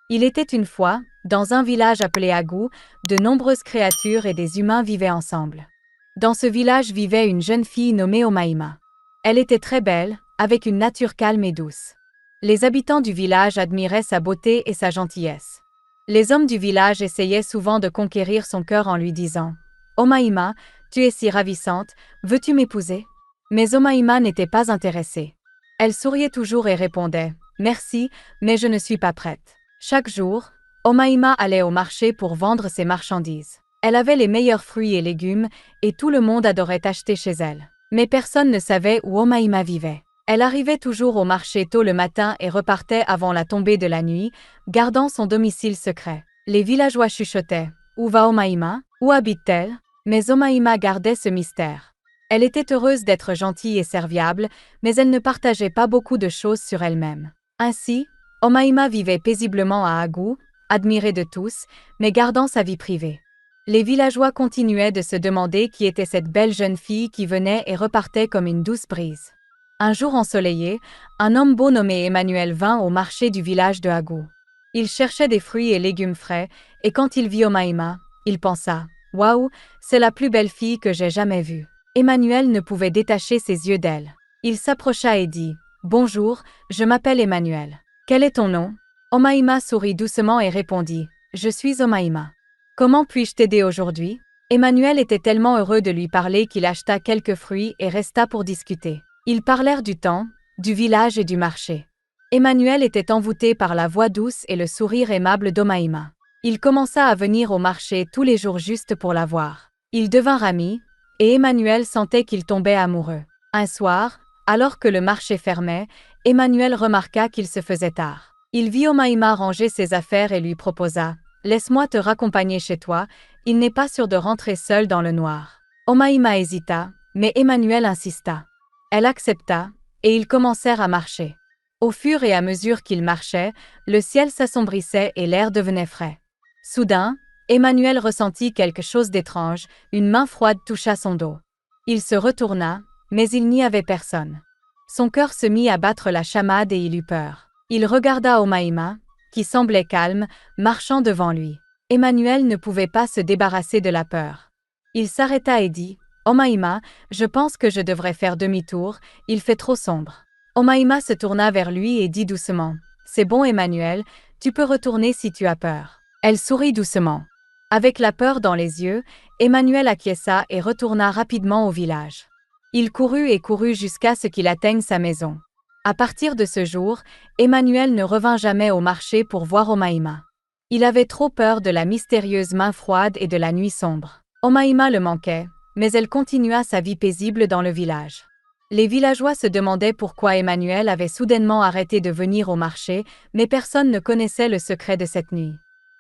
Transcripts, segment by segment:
Il était une fois, dans un village appelé Agou, de nombreuses créatures et des humains vivaient ensemble. Dans ce village vivait une jeune fille nommée Omaïma. Elle était très belle, avec une nature calme et douce. Les habitants du village admiraient sa beauté et sa gentillesse. Les hommes du village essayaient souvent de conquérir son cœur en lui disant « Omaïma, tu es si ravissante, veux-tu m'épouser ?» Mais Omaïma n'était pas intéressée. Elle souriait toujours et répondait « Merci, mais je ne suis pas prête. » Chaque jour, Omaïma allait au marché pour vendre ses marchandises. Elle avait les meilleurs fruits et légumes, et tout le monde adorait acheter chez elle. Mais personne ne savait où Omaïma vivait. Elle arrivait toujours au marché tôt le matin et repartait avant la tombée de la nuit, gardant son domicile secret. Les villageois chuchotaient « Où va Omaïma? Où habite-t-elle ?» Mais Omaïma gardait ce mystère. Elle était heureuse d'être gentille et serviable, mais elle ne partageait pas beaucoup de choses sur elle-même. Ainsi, Omaïma vivait paisiblement à Agou, admirée de tous, mais gardant sa vie privée. Les villageois continuaient de se demander qui était cette belle jeune fille qui venait et repartait comme une douce brise. Un jour ensoleillé, un homme beau nommé Emmanuel vint au marché du village de Agou. Il cherchait des fruits et légumes frais, et quand il vit Omaïma, il pensa « Waouh, c'est la plus belle fille que j'ai jamais vue. » Emmanuel ne pouvait détacher ses yeux d'elle. Il s'approcha et dit « Bonjour, je m'appelle Emmanuel. Quel est ton nom ?» Omaïma sourit doucement et répondit « Je suis Omaïma. Comment puis-je t'aider aujourd'hui ?» Emmanuel était tellement heureux de lui parler qu'il acheta quelques fruits et resta pour discuter. Ils parlèrent du temps, du village et du marché. Emmanuel était envoûté par la voix douce et le sourire aimable d'Omaïma. Il commença à venir au marché tous les jours juste pour la voir. Ils devinrent amis, et Emmanuel sentait qu'il tombait amoureux. Un soir, alors que le marché fermait, Emmanuel remarqua qu'il se faisait tard. Il vit Omaïma ranger ses affaires et lui proposa « Laisse-moi te raccompagner chez toi, il n'est pas sûr de rentrer seul dans le noir. » Omaïma hésita, mais Emmanuel insista. Elle accepta, et ils commencèrent à marcher. Au fur et à mesure qu'ils marchaient, le ciel s'assombrissait et l'air devenait frais. Soudain, Emmanuel ressentit quelque chose d'étrange, une main froide toucha son dos. Il se retourna, mais il n'y avait personne. Son cœur se mit à battre la chamade et il eut peur. Il regarda Omaïma, qui semblait calme, marchant devant lui. Emmanuel ne pouvait pas se débarrasser de la peur. Il s'arrêta et dit « Omaïma, je pense que je devrais faire demi-tour, il fait trop sombre. » Omaïma se tourna vers lui et dit doucement « C'est bon Emmanuel, tu peux retourner si tu as peur. » Elle sourit doucement. Avec la peur dans les yeux, Emmanuel acquiesça et retourna rapidement au village. Il courut et courut jusqu'à ce qu'il atteigne sa maison. À partir de ce jour, Emmanuel ne revint jamais au marché pour voir Omaïma. Il avait trop peur de la mystérieuse main froide et de la nuit sombre. Omaïma le manquait, mais elle continua sa vie paisible dans le village. Les villageois se demandaient pourquoi Emmanuel avait soudainement arrêté de venir au marché, mais personne ne connaissait le secret de cette nuit.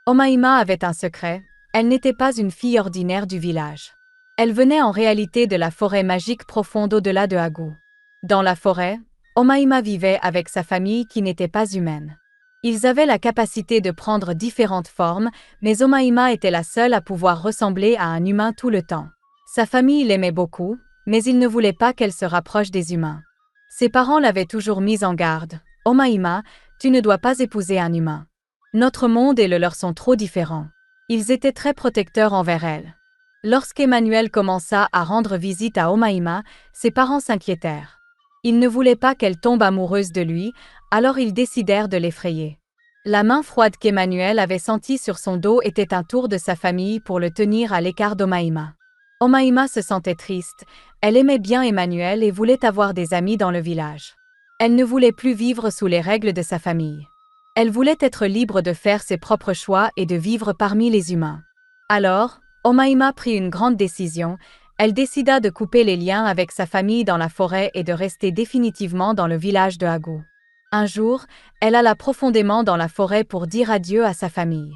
Omaïma avait un secret, elle n'était pas une fille ordinaire du village. Elle venait en réalité de la forêt magique profonde au-delà de Agou. Dans la forêt, Omaïma vivait avec sa famille qui n'était pas humaine. Ils avaient la capacité de prendre différentes formes, mais Omaïma était la seule à pouvoir ressembler à un humain tout le temps. Sa famille l'aimait beaucoup, mais il ne voulait pas qu'elle se rapproche des humains. Ses parents l'avaient toujours mise en garde. « Omaïma, tu ne dois pas épouser un humain. Notre monde et le leur sont trop différents. » Ils étaient très protecteurs envers elle. Lorsqu'Emmanuel commença à rendre visite à Omaïma, ses parents s'inquiétèrent. Ils ne voulaient pas qu'elle tombe amoureuse de lui, alors ils décidèrent de l'effrayer. La main froide qu'Emmanuel avait sentie sur son dos était un tour de sa famille pour le tenir à l'écart d'Omaïma. Omaïma se sentait triste, elle aimait bien Emmanuel et voulait avoir des amis dans le village. Elle ne voulait plus vivre sous les règles de sa famille. Elle voulait être libre de faire ses propres choix et de vivre parmi les humains. Alors, Omaïma prit une grande décision, elle décida de couper les liens avec sa famille dans la forêt et de rester définitivement dans le village de Agou. Un jour, elle alla profondément dans la forêt pour dire adieu à sa famille.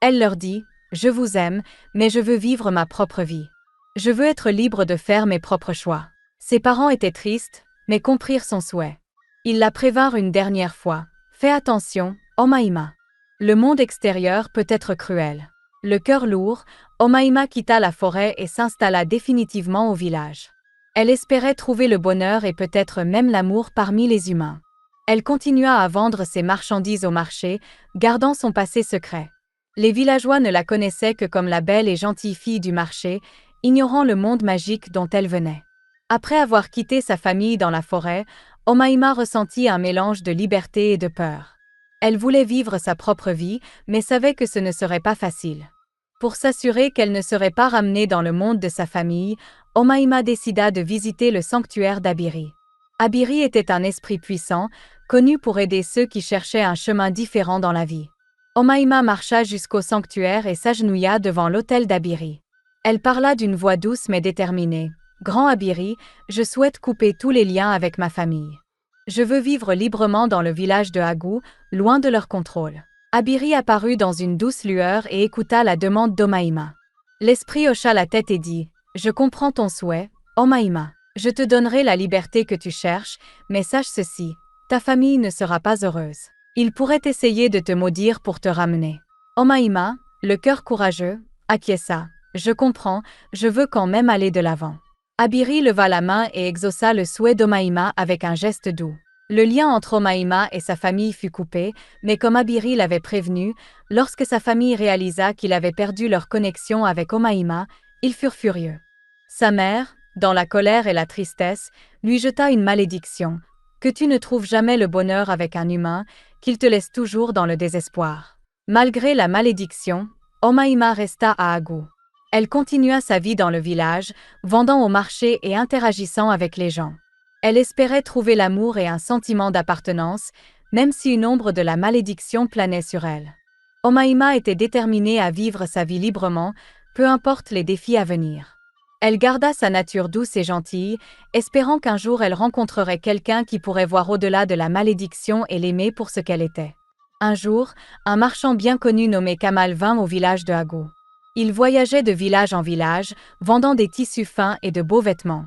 Elle leur dit « Je vous aime, mais je veux vivre ma propre vie. Je veux être libre de faire mes propres choix. » Ses parents étaient tristes, mais comprirent son souhait. Ils la prévinrent une dernière fois. « Fais attention, Omaïma. Le monde extérieur peut être cruel. » Le cœur lourd, Omaïma quitta la forêt et s'installa définitivement au village. Elle espérait trouver le bonheur et peut-être même l'amour parmi les humains. Elle continua à vendre ses marchandises au marché, gardant son passé secret. Les villageois ne la connaissaient que comme la belle et gentille fille du marché, ignorant le monde magique dont elle venait. Après avoir quitté sa famille dans la forêt, Omaima ressentit un mélange de liberté et de peur. Elle voulait vivre sa propre vie, mais savait que ce ne serait pas facile. Pour s'assurer qu'elle ne serait pas ramenée dans le monde de sa famille, Omaima décida de visiter le sanctuaire d'Abiri. Abiri était un esprit puissant, connu pour aider ceux qui cherchaient un chemin différent dans la vie. Omaima marcha jusqu'au sanctuaire et s'agenouilla devant l'autel d'Abiri. Elle parla d'une voix douce mais déterminée. « Grand Abiri, je souhaite couper tous les liens avec ma famille. Je veux vivre librement dans le village de Agou, loin de leur contrôle. » Abiri apparut dans une douce lueur et écouta la demande d'Omaima. L'esprit hocha la tête et dit « Je comprends ton souhait, Omaima. Je te donnerai la liberté que tu cherches, mais sache ceci, ta famille ne sera pas heureuse. Ils pourraient essayer de te maudire pour te ramener. » Omaima, le cœur courageux, acquiesça. « Je comprends, je veux quand même aller de l'avant. » Abiri leva la main et exauça le souhait d'Omaima avec un geste doux. Le lien entre Omaima et sa famille fut coupé, mais comme Abiri l'avait prévenu, lorsque sa famille réalisa qu'il avait perdu leur connexion avec Omaima, ils furent furieux. Sa mère, dans la colère et la tristesse, lui jeta une malédiction. « Que tu ne trouves jamais le bonheur avec un humain, qu'il te laisse toujours dans le désespoir. » Malgré la malédiction, Omaima resta à Agou. Elle continua sa vie dans le village, vendant au marché et interagissant avec les gens. Elle espérait trouver l'amour et un sentiment d'appartenance, même si une ombre de la malédiction planait sur elle. Omaima était déterminée à vivre sa vie librement, peu importe les défis à venir. Elle garda sa nature douce et gentille, espérant qu'un jour elle rencontrerait quelqu'un qui pourrait voir au-delà de la malédiction et l'aimer pour ce qu'elle était. Un jour, un marchand bien connu nommé Kamal vint au village de Agou. Il voyageait de village en village, vendant des tissus fins et de beaux vêtements.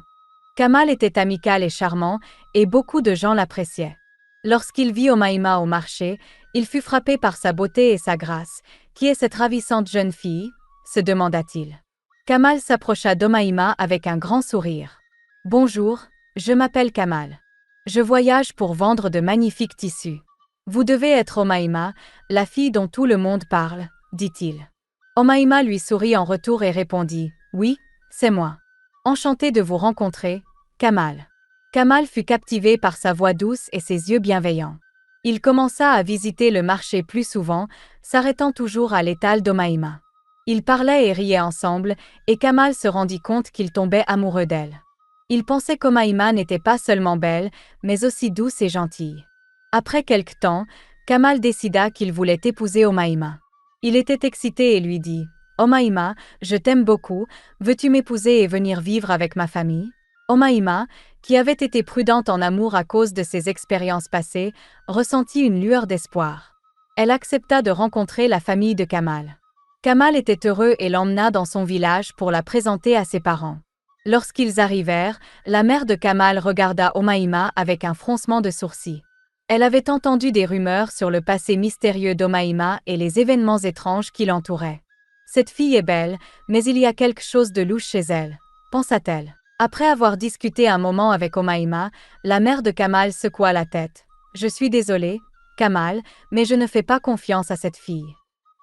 Kamal était amical et charmant, et beaucoup de gens l'appréciaient. Lorsqu'il vit Omaima au marché, il fut frappé par sa beauté et sa grâce. « Qui est cette ravissante jeune fille ?» se demanda-t-il. Kamal s'approcha d'Omaima avec un grand sourire. « Bonjour, je m'appelle Kamal. Je voyage pour vendre de magnifiques tissus. Vous devez être Omaima, la fille dont tout le monde parle, » dit-il. Omaima lui sourit en retour et répondit « Oui, c'est moi. Enchanté de vous rencontrer, Kamal. » Kamal fut captivé par sa voix douce et ses yeux bienveillants. Il commença à visiter le marché plus souvent, s'arrêtant toujours à l'étal d'Omaima. Ils parlaient et riaient ensemble, et Kamal se rendit compte qu'il tombait amoureux d'elle. Il pensait qu'Omaima n'était pas seulement belle, mais aussi douce et gentille. Après quelque temps, Kamal décida qu'il voulait épouser Omaima. Il était excité et lui dit « Omaima, je t'aime beaucoup, veux-tu m'épouser et venir vivre avec ma famille ?» Omaima, qui avait été prudente en amour à cause de ses expériences passées, ressentit une lueur d'espoir. Elle accepta de rencontrer la famille de Kamal. Kamal était heureux et l'emmena dans son village pour la présenter à ses parents. Lorsqu'ils arrivèrent, la mère de Kamal regarda Omaima avec un froncement de sourcils. Elle avait entendu des rumeurs sur le passé mystérieux d'Omaima et les événements étranges qui l'entouraient. « Cette fille est belle, mais il y a quelque chose de louche chez elle, » pensa-t-elle. Après avoir discuté un moment avec Omaima, la mère de Kamal secoua la tête. « Je suis désolée, Kamal, mais je ne fais pas confiance à cette fille.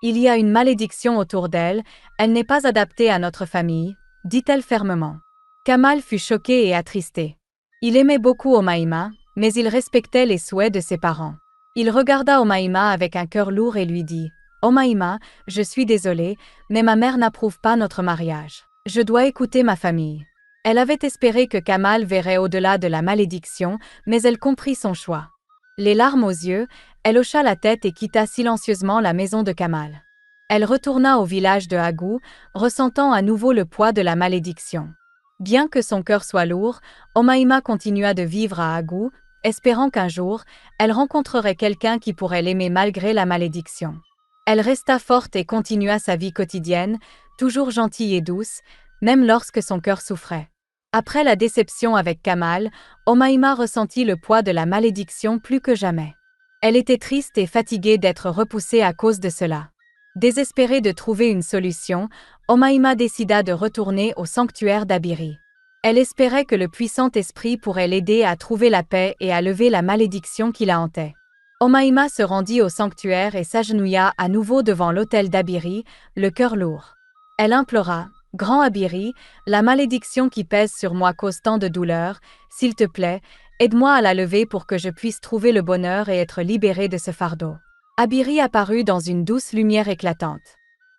Il y a une malédiction autour d'elle, elle n'est pas adaptée à notre famille, » dit-elle fermement. Kamal fut choqué et attristé. Il aimait beaucoup Omaima, mais il respectait les souhaits de ses parents. Il regarda Omaima avec un cœur lourd et lui dit « Omaima, je suis désolé, mais ma mère n'approuve pas notre mariage. Je dois écouter ma famille. » Elle avait espéré que Kamal verrait au-delà de la malédiction, mais elle comprit son choix. Les larmes aux yeux, elle hocha la tête et quitta silencieusement la maison de Kamal. Elle retourna au village de Agou, ressentant à nouveau le poids de la malédiction. Bien que son cœur soit lourd, Omaima continua de vivre à Agou, espérant qu'un jour, elle rencontrerait quelqu'un qui pourrait l'aimer malgré la malédiction. Elle resta forte et continua sa vie quotidienne, toujours gentille et douce, même lorsque son cœur souffrait. Après la déception avec Kamal, Omaima ressentit le poids de la malédiction plus que jamais. Elle était triste et fatiguée d'être repoussée à cause de cela. Désespérée de trouver une solution, Omaima décida de retourner au sanctuaire d'Abiri. Elle espérait que le puissant esprit pourrait l'aider à trouver la paix et à lever la malédiction qui la hantait. Omaïma se rendit au sanctuaire et s'agenouilla à nouveau devant l'autel d'Abiri, le cœur lourd. Elle implora: « Grand Abiri, la malédiction qui pèse sur moi cause tant de douleur, s'il te plaît, aide-moi à la lever pour que je puisse trouver le bonheur et être libérée de ce fardeau. » Abiri apparut dans une douce lumière éclatante.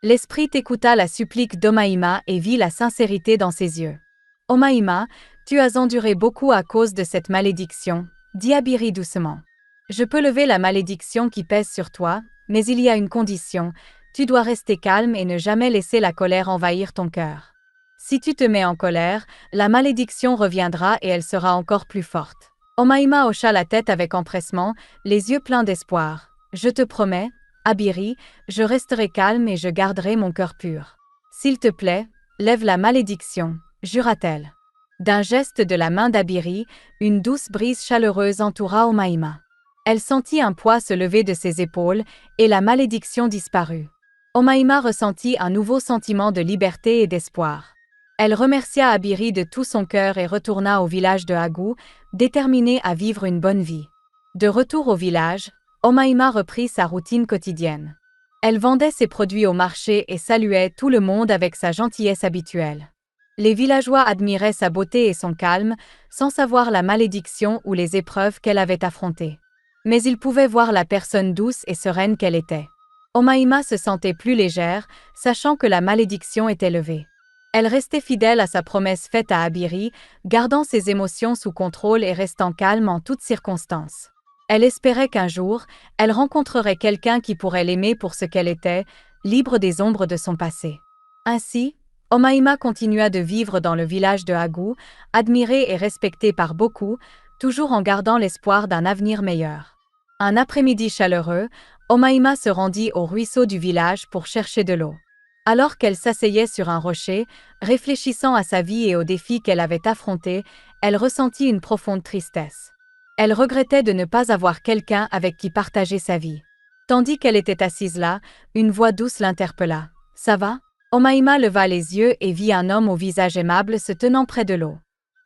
L'esprit écouta la supplique d'Omaïma et vit la sincérité dans ses yeux. « Omaïma, tu as enduré beaucoup à cause de cette malédiction, » dit Abiri doucement. « Je peux lever la malédiction qui pèse sur toi, mais il y a une condition, tu dois rester calme et ne jamais laisser la colère envahir ton cœur. Si tu te mets en colère, la malédiction reviendra et elle sera encore plus forte. » Omaïma hocha la tête avec empressement, les yeux pleins d'espoir. « Je te promets, Abiri, je resterai calme et je garderai mon cœur pur. S'il te plaît, lève la malédiction, » jura-t-elle. D'un geste de la main d'Abiri, une douce brise chaleureuse entoura Omaïma. Elle sentit un poids se lever de ses épaules et la malédiction disparut. Omaïma ressentit un nouveau sentiment de liberté et d'espoir. Elle remercia Abiri de tout son cœur et retourna au village de Agou, déterminée à vivre une bonne vie. De retour au village, Omaïma reprit sa routine quotidienne. Elle vendait ses produits au marché et saluait tout le monde avec sa gentillesse habituelle. Les villageois admiraient sa beauté et son calme, sans savoir la malédiction ou les épreuves qu'elle avait affrontées. Mais ils pouvaient voir la personne douce et sereine qu'elle était. Omaïma se sentait plus légère, sachant que la malédiction était levée. Elle restait fidèle à sa promesse faite à Abiri, gardant ses émotions sous contrôle et restant calme en toutes circonstances. Elle espérait qu'un jour, elle rencontrerait quelqu'un qui pourrait l'aimer pour ce qu'elle était, libre des ombres de son passé. Ainsi, Omaïma continua de vivre dans le village de Agou, admirée et respectée par beaucoup, toujours en gardant l'espoir d'un avenir meilleur. Un après-midi chaleureux, Omaïma se rendit au ruisseau du village pour chercher de l'eau. Alors qu'elle s'asseyait sur un rocher, réfléchissant à sa vie et aux défis qu'elle avait affrontés, elle ressentit une profonde tristesse. Elle regrettait de ne pas avoir quelqu'un avec qui partager sa vie. Tandis qu'elle était assise là, une voix douce l'interpella. « Ça va ?» Omaïma leva les yeux et vit un homme au visage aimable se tenant près de l'eau.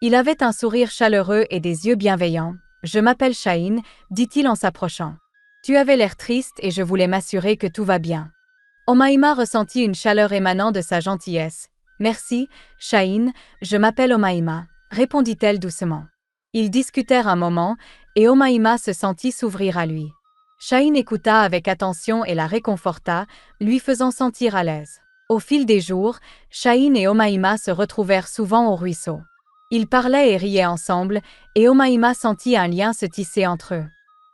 Il avait un sourire chaleureux et des yeux bienveillants. « Je m'appelle Shahin, » dit-il en s'approchant. « Tu avais l'air triste et je voulais m'assurer que tout va bien. » Omaïma ressentit une chaleur émanant de sa gentillesse. « Merci, Shahin, je m'appelle Omaïma, » répondit-elle doucement. Ils discutèrent un moment, et Omaïma se sentit s'ouvrir à lui. Shahin écouta avec attention et la réconforta, lui faisant sentir à l'aise. Au fil des jours, Shahin et Omaïma se retrouvèrent souvent au ruisseau. Ils parlaient et riaient ensemble, et Omaïma sentit un lien se tisser entre eux.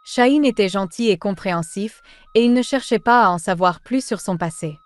Shahin était gentil et compréhensif, et il ne cherchait pas à en savoir plus sur son passé.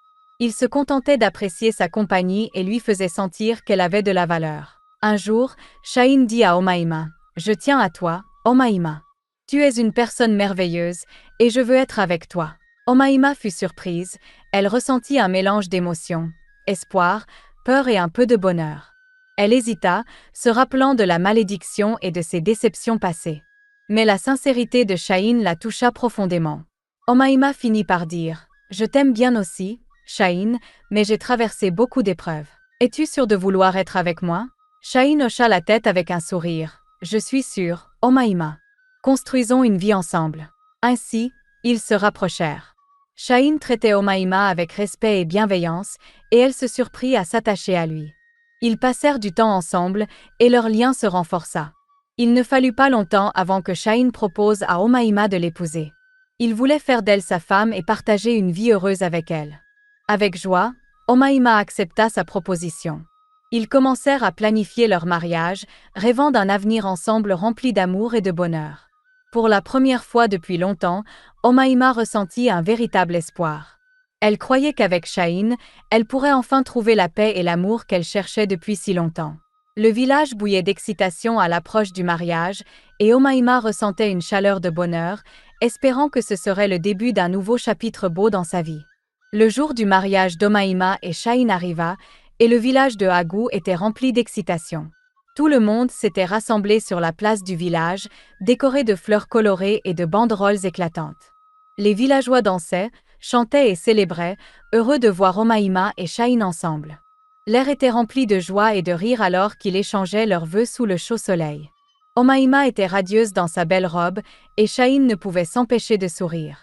Il se contentait d'apprécier sa compagnie et lui faisait sentir qu'elle avait de la valeur. Un jour, Shahin dit à Omaïma: « Je tiens à toi, Omaïma. Tu es une personne merveilleuse, et je veux être avec toi. » Omaïma fut surprise, elle ressentit un mélange d'émotions, espoir, peur et un peu de bonheur. Elle hésita, se rappelant de la malédiction et de ses déceptions passées. Mais la sincérité de Shahin la toucha profondément. Omaïma finit par dire: « Je t'aime bien aussi, Shahin, mais j'ai traversé beaucoup d'épreuves. Es-tu sûr de vouloir être avec moi ?» Shahin hocha la tête avec un sourire. « Je suis sûr, Omaïma. Construisons une vie ensemble. » Ainsi, ils se rapprochèrent. Shahin traitait Omaïma avec respect et bienveillance, et elle se surprit à s'attacher à lui. Ils passèrent du temps ensemble, et leur lien se renforça. Il ne fallut pas longtemps avant que Shahin propose à Omaïma de l'épouser. Il voulait faire d'elle sa femme et partager une vie heureuse avec elle. Avec joie, Omaïma accepta sa proposition. Ils commencèrent à planifier leur mariage, rêvant d'un avenir ensemble rempli d'amour et de bonheur. Pour la première fois depuis longtemps, Omaïma ressentit un véritable espoir. Elle croyait qu'avec Shahin, elle pourrait enfin trouver la paix et l'amour qu'elle cherchait depuis si longtemps. Le village bouillait d'excitation à l'approche du mariage, et Omaïma ressentait une chaleur de bonheur, espérant que ce serait le début d'un nouveau chapitre beau dans sa vie. Le jour du mariage d'Omaïma et Shahin arriva, et le village de Agou était rempli d'excitation. Tout le monde s'était rassemblé sur la place du village, décoré de fleurs colorées et de banderoles éclatantes. Les villageois dansaient, chantaient et célébraient, heureux de voir Omaïma et Shahin ensemble. L'air était rempli de joie et de rire alors qu'ils échangeaient leurs vœux sous le chaud soleil. Omaïma était radieuse dans sa belle robe, et Shaheen ne pouvait s'empêcher de sourire.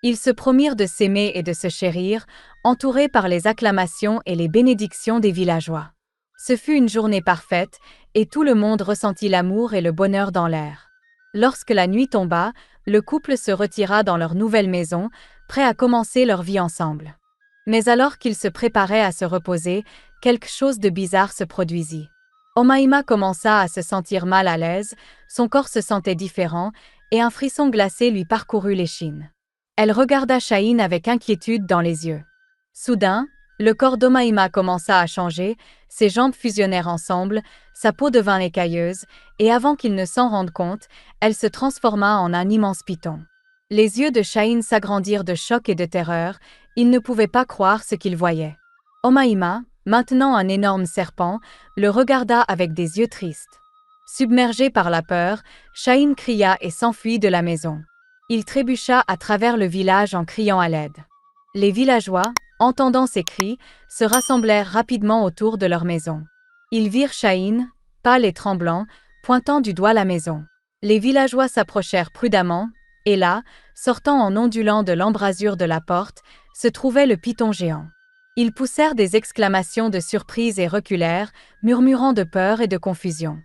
Ils se promirent de s'aimer et de se chérir, entourés par les acclamations et les bénédictions des villageois. Ce fut une journée parfaite, et tout le monde ressentit l'amour et le bonheur dans l'air. Lorsque la nuit tomba, le couple se retira dans leur nouvelle maison, prêt à commencer leur vie ensemble. Mais alors qu'ils se préparaient à se reposer, quelque chose de bizarre se produisit. Omaïma commença à se sentir mal à l'aise, son corps se sentait différent, et un frisson glacé lui parcourut l'échine. Elle regarda Shaheen avec inquiétude dans les yeux. Soudain, le corps d'Omaïma commença à changer, ses jambes fusionnèrent ensemble, sa peau devint écailleuse, et avant qu'il ne s'en rende compte, elle se transforma en un immense python. Les yeux de Shaheen s'agrandirent de choc et de terreur, il ne pouvait pas croire ce qu'il voyait. Omaïma, maintenant un énorme serpent, le regarda avec des yeux tristes. Submergé par la peur, Shaheen cria et s'enfuit de la maison. Il trébucha à travers le village en criant à l'aide. Les villageois, entendant ces cris, se rassemblèrent rapidement autour de leur maison. Ils virent Shaheen, pâle et tremblant, pointant du doigt la maison. Les villageois s'approchèrent prudemment, et là, sortant en ondulant de l'embrasure de la porte, se trouvait le python géant. Ils poussèrent des exclamations de surprise et reculèrent, murmurant de peur et de confusion.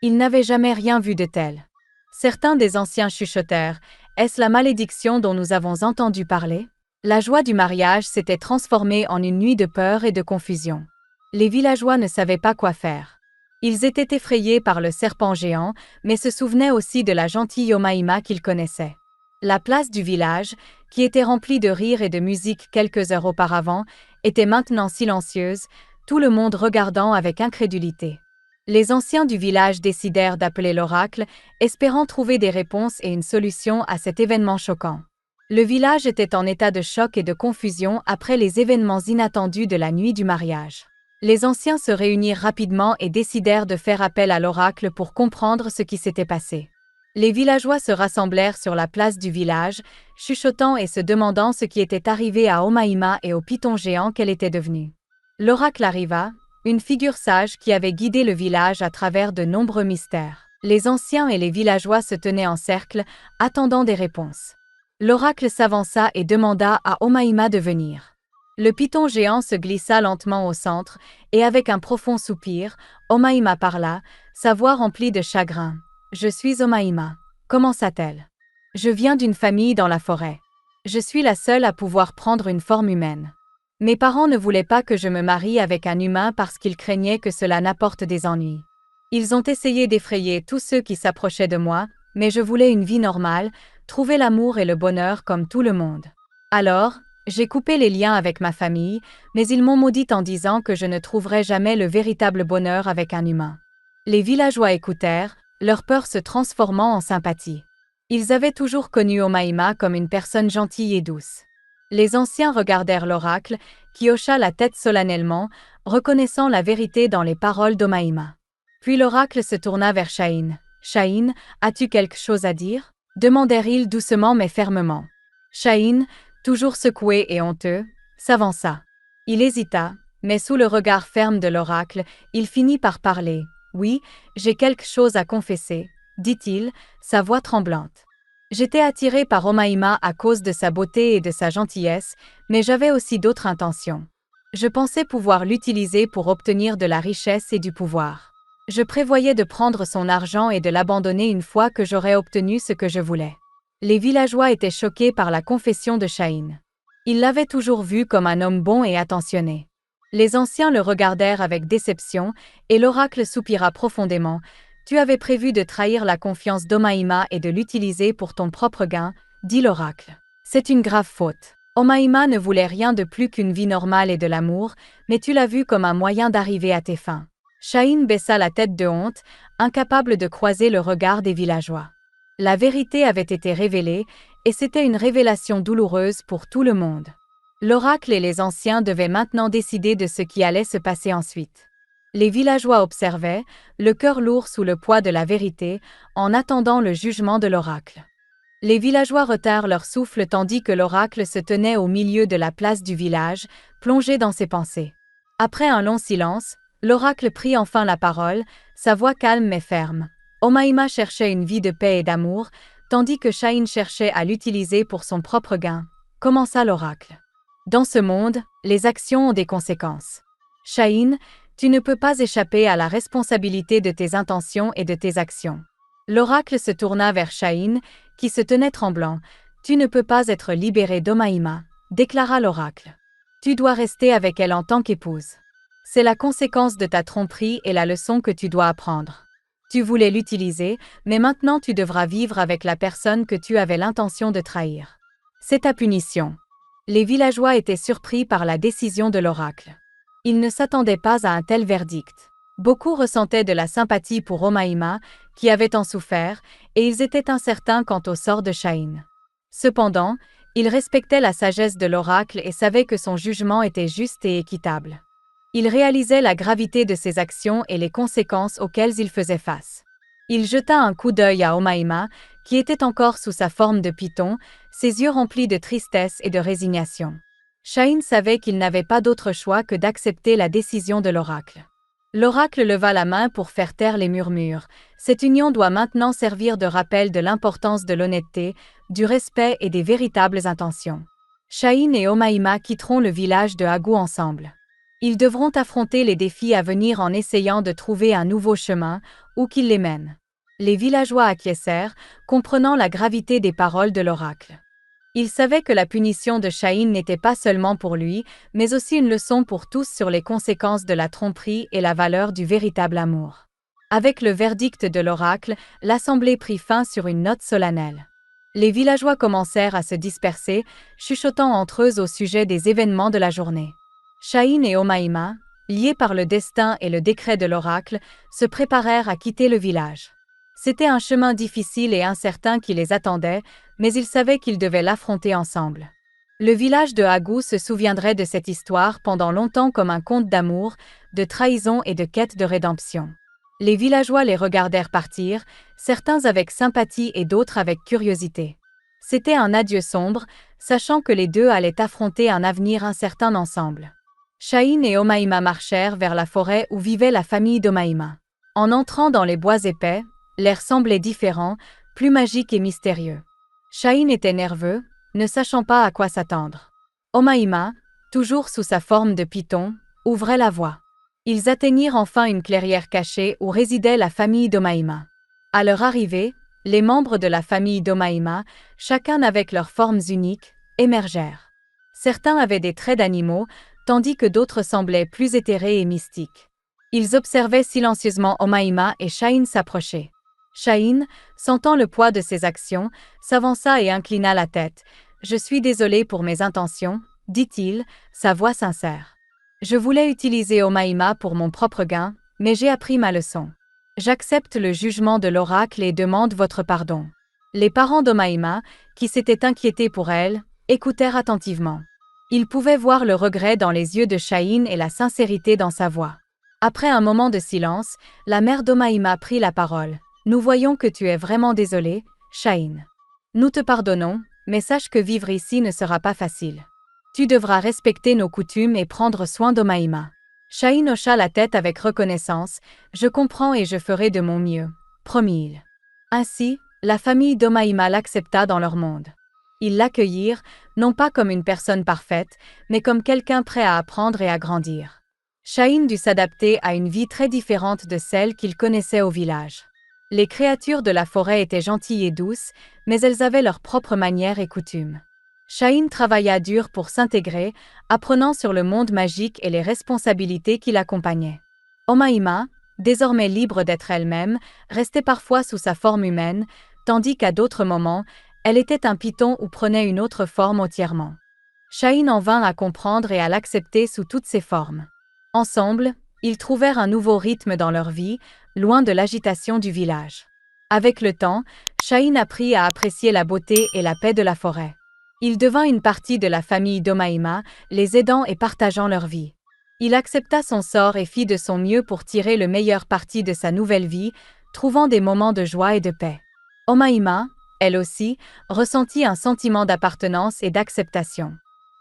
Ils n'avaient jamais rien vu de tel. Certains des anciens chuchotèrent « Est-ce la malédiction dont nous avons entendu parler ?» La joie du mariage s'était transformée en une nuit de peur et de confusion. Les villageois ne savaient pas quoi faire. Ils étaient effrayés par le serpent géant, mais se souvenaient aussi de la gentille Omaïma qu'ils connaissaient. La place du village, qui était remplie de rires et de musique quelques heures auparavant, était maintenant silencieuse, tout le monde regardant avec incrédulité. Les anciens du village décidèrent d'appeler l'oracle, espérant trouver des réponses et une solution à cet événement choquant. Le village était en état de choc et de confusion après les événements inattendus de la nuit du mariage. Les anciens se réunirent rapidement et décidèrent de faire appel à l'oracle pour comprendre ce qui s'était passé. Les villageois se rassemblèrent sur la place du village, chuchotant et se demandant ce qui était arrivé à Omaïma et au python géant qu'elle était devenue. L'oracle arriva, une figure sage qui avait guidé le village à travers de nombreux mystères. Les anciens et les villageois se tenaient en cercle, attendant des réponses. L'oracle s'avança et demanda à Omaïma de venir. Le python géant se glissa lentement au centre, et avec un profond soupir, Omaïma parla, sa voix remplie de chagrin. « Je suis Omaïma. » commença-t-elle. « Je viens d'une famille dans la forêt. Je suis la seule à pouvoir prendre une forme humaine. Mes parents ne voulaient pas que je me marie avec un humain parce qu'ils craignaient que cela n'apporte des ennuis. Ils ont essayé d'effrayer tous ceux qui s'approchaient de moi, mais je voulais une vie normale, trouver l'amour et le bonheur comme tout le monde. Alors, j'ai coupé les liens avec ma famille, mais ils m'ont maudite en disant que je ne trouverais jamais le véritable bonheur avec un humain. » Les villageois écoutèrent, leur peur se transformant en sympathie. Ils avaient toujours connu Omaïma comme une personne gentille et douce. Les anciens regardèrent l'oracle, qui hocha la tête solennellement, reconnaissant la vérité dans les paroles d'Omaïma. Puis l'oracle se tourna vers Shaheen. « Shaheen, as-tu quelque chose à dire ?» demandèrent-ils doucement mais fermement. Shaheen, toujours secoué et honteux, s'avança. Il hésita, mais sous le regard ferme de l'oracle, il finit par parler. « Oui, j'ai quelque chose à confesser, » dit-il, sa voix tremblante. « J'étais attiré par Omaïma à cause de sa beauté et de sa gentillesse, mais j'avais aussi d'autres intentions. Je pensais pouvoir l'utiliser pour obtenir de la richesse et du pouvoir. Je prévoyais de prendre son argent et de l'abandonner une fois que j'aurais obtenu ce que je voulais. » Les villageois étaient choqués par la confession de Shaheen. Ils l'avaient toujours vu comme un homme bon et attentionné. Les anciens le regardèrent avec déception, et l'oracle soupira profondément. « Tu avais prévu de trahir la confiance d'Omaïma et de l'utiliser pour ton propre gain, » dit l'oracle. « C'est une grave faute. Omaïma ne voulait rien de plus qu'une vie normale et de l'amour, mais tu l'as vu comme un moyen d'arriver à tes fins. » Shaheen baissa la tête de honte, incapable de croiser le regard des villageois. La vérité avait été révélée, et c'était une révélation douloureuse pour tout le monde. L'oracle et les anciens devaient maintenant décider de ce qui allait se passer ensuite. Les villageois observaient, le cœur lourd sous le poids de la vérité, en attendant le jugement de l'oracle. Les villageois retinrent leur souffle tandis que l'oracle se tenait au milieu de la place du village, plongé dans ses pensées. Après un long silence, l'oracle prit enfin la parole, sa voix calme mais ferme. Omaïma cherchait une vie de paix et d'amour, tandis que Shaheen cherchait à l'utiliser pour son propre gain, commença l'oracle. Dans ce monde, les actions ont des conséquences. Shaheen, tu ne peux pas échapper à la responsabilité de tes intentions et de tes actions. L'oracle se tourna vers Shaheen, qui se tenait tremblant. Tu ne peux pas être libéré d'Omaïma, déclara l'oracle. Tu dois rester avec elle en tant qu'épouse. C'est la conséquence de ta tromperie et la leçon que tu dois apprendre. Tu voulais l'utiliser, mais maintenant tu devras vivre avec la personne que tu avais l'intention de trahir. C'est ta punition. Les villageois étaient surpris par la décision de l'oracle. Ils ne s'attendaient pas à un tel verdict. Beaucoup ressentaient de la sympathie pour Omaïma, qui avait tant souffert, et ils étaient incertains quant au sort de Shaheen. Cependant, ils respectaient la sagesse de l'oracle et savaient que son jugement était juste et équitable. Ils réalisaient la gravité de ses actions et les conséquences auxquelles il faisait face. Il jeta un coup d'œil à Omaïma, qui était encore sous sa forme de python, ses yeux remplis de tristesse et de résignation. Shaheen savait qu'il n'avait pas d'autre choix que d'accepter la décision de l'oracle. L'oracle leva la main pour faire taire les murmures. Cette union doit maintenant servir de rappel de l'importance de l'honnêteté, du respect et des véritables intentions. Shaheen et Omaïma quitteront le village de Agou ensemble. Ils devront affronter les défis à venir en essayant de trouver un nouveau chemin, où qu'il les mène. Les villageois acquiescèrent, comprenant la gravité des paroles de l'oracle. Ils savaient que la punition de Shaheen n'était pas seulement pour lui, mais aussi une leçon pour tous sur les conséquences de la tromperie et la valeur du véritable amour. Avec le verdict de l'oracle, l'assemblée prit fin sur une note solennelle. Les villageois commencèrent à se disperser, chuchotant entre eux au sujet des événements de la journée. Shaheen et Omaïma, liés par le destin et le décret de l'oracle, se préparèrent à quitter le village. C'était un chemin difficile et incertain qui les attendait, mais ils savaient qu'ils devaient l'affronter ensemble. Le village de Agou se souviendrait de cette histoire pendant longtemps comme un conte d'amour, de trahison et de quête de rédemption. Les villageois les regardèrent partir, certains avec sympathie et d'autres avec curiosité. C'était un adieu sombre, sachant que les deux allaient affronter un avenir incertain ensemble. Shaheen et Omaïma marchèrent vers la forêt où vivait la famille d'Omaïma. En entrant dans les bois épais, l'air semblait différent, plus magique et mystérieux. Shaheen était nerveux, ne sachant pas à quoi s'attendre. Omaïma, toujours sous sa forme de python, ouvrait la voie. Ils atteignirent enfin une clairière cachée où résidait la famille d'Omaïma. À leur arrivée, les membres de la famille d'Omaïma, chacun avec leurs formes uniques, émergèrent. Certains avaient des traits d'animaux, tandis que d'autres semblaient plus éthérés et mystiques. Ils observaient silencieusement Omaïma et Shaheen s'approcher. Shaheen, sentant le poids de ses actions, s'avança et inclina la tête. « Je suis désolé pour mes intentions, » dit-il, sa voix sincère. « Je voulais utiliser Omaïma pour mon propre gain, mais j'ai appris ma leçon. J'accepte le jugement de l'oracle et demande votre pardon. » Les parents d'Omaïma, qui s'étaient inquiétés pour elle, écoutèrent attentivement. Ils pouvaient voir le regret dans les yeux de Shaheen et la sincérité dans sa voix. Après un moment de silence, la mère d'Omaïma prit la parole. « Nous voyons que tu es vraiment désolé, Shaheen. Nous te pardonnons, mais sache que vivre ici ne sera pas facile. Tu devras respecter nos coutumes et prendre soin d'Omaïma. » Shaheen hocha la tête avec reconnaissance. « Je comprends et je ferai de mon mieux, » promit-il. Ainsi, la famille d'Omaïma l'accepta dans leur monde. Ils l'accueillirent, non pas comme une personne parfaite, mais comme quelqu'un prêt à apprendre et à grandir. Shaheen dut s'adapter à une vie très différente de celle qu'il connaissait au village. Les créatures de la forêt étaient gentilles et douces, mais elles avaient leurs propres manières et coutumes. Shaheen travailla dur pour s'intégrer, apprenant sur le monde magique et les responsabilités qui l'accompagnaient. Omaïma, désormais libre d'être elle-même, restait parfois sous sa forme humaine, tandis qu'à d'autres moments, elle était un python ou prenait une autre forme entièrement. Shaheen en vint à comprendre et à l'accepter sous toutes ses formes. Ensemble, ils trouvèrent un nouveau rythme dans leur vie, loin de l'agitation du village. Avec le temps, Shaheen apprit à apprécier la beauté et la paix de la forêt. Il devint une partie de la famille d'Omaïma, les aidant et partageant leur vie. Il accepta son sort et fit de son mieux pour tirer le meilleur parti de sa nouvelle vie, trouvant des moments de joie et de paix. Omaïma, elle aussi, ressentit un sentiment d'appartenance et d'acceptation.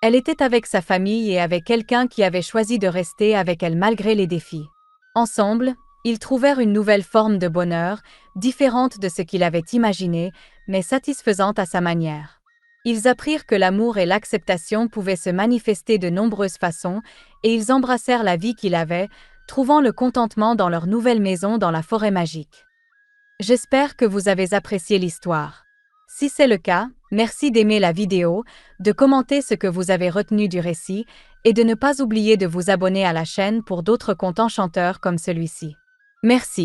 Elle était avec sa famille et avec quelqu'un qui avait choisi de rester avec elle malgré les défis. Ensemble, ils trouvèrent une nouvelle forme de bonheur, différente de ce qu'il avait imaginé, mais satisfaisante à sa manière. Ils apprirent que l'amour et l'acceptation pouvaient se manifester de nombreuses façons, et ils embrassèrent la vie qu'il avait, trouvant le contentement dans leur nouvelle maison dans la forêt magique. J'espère que vous avez apprécié l'histoire. Si c'est le cas, merci d'aimer la vidéo, de commenter ce que vous avez retenu du récit, et de ne pas oublier de vous abonner à la chaîne pour d'autres contes enchanteurs comme celui-ci. Merci.